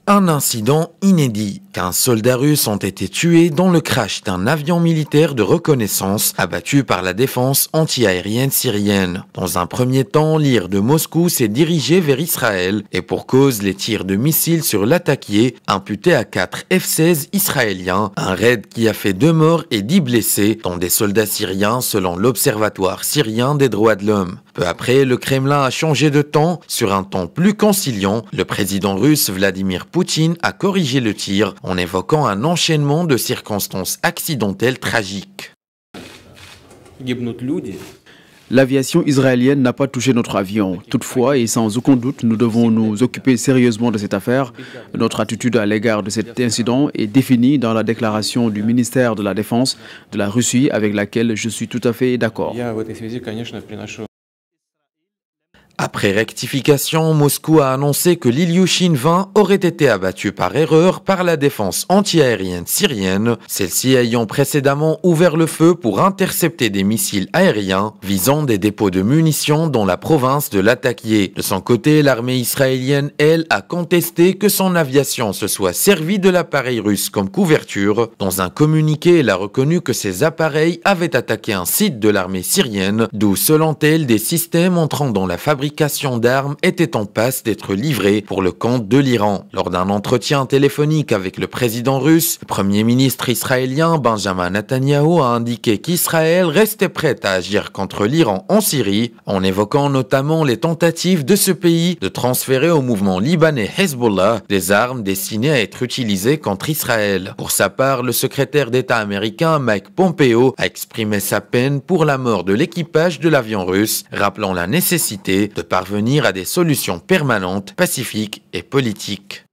Un incident inédit. 15 soldats russes ont été tués dans le crash d'un avion militaire de reconnaissance abattu par la défense antiaérienne syrienne. Dans un premier temps, l'IR de Moscou s'est dirigé vers Israël et pour cause les tirs de missiles sur l'attaquier imputés à 4 F-16 israéliens. Un raid qui a fait 2 morts et 10 blessés, dont des soldats syriens selon l'Observatoire syrien des droits de l'homme. Peu après, le Kremlin a changé de ton. Sur un ton plus conciliant, le président russe Vladimir Poutine a corrigé le tir en évoquant un enchaînement de circonstances accidentelles tragiques. L'aviation israélienne n'a pas touché notre avion. Toutefois, et sans aucun doute, nous devons nous occuper sérieusement de cette affaire. Notre attitude à l'égard de cet incident est définie dans la déclaration du ministère de la Défense de la Russie avec laquelle je suis tout à fait d'accord. Après rectification, Moscou a annoncé que l'Ilyushin 20 aurait été abattu par erreur par la défense antiaérienne syrienne, celle-ci ayant précédemment ouvert le feu pour intercepter des missiles aériens visant des dépôts de munitions dans la province de Latakia. De son côté, l'armée israélienne, elle, a contesté que son aviation se soit servie de l'appareil russe comme couverture. Dans un communiqué, elle a reconnu que ces appareils avaient attaqué un site de l'armée syrienne, d'où, selon elle, des systèmes entrant dans la fabrication d'armes était en passe d'être livrée pour le compte de l'Iran. Lors d'un entretien téléphonique avec le président russe, le premier ministre israélien Benjamin Netanyahu a indiqué qu'Israël restait prêt à agir contre l'Iran en Syrie, en évoquant notamment les tentatives de ce pays de transférer au mouvement libanais Hezbollah des armes destinées à être utilisées contre Israël. Pour sa part, le secrétaire d'État américain Mike Pompeo a exprimé sa peine pour la mort de l'équipage de l'avion russe, rappelant la nécessité de parvenir à des solutions permanentes, pacifiques et politiques.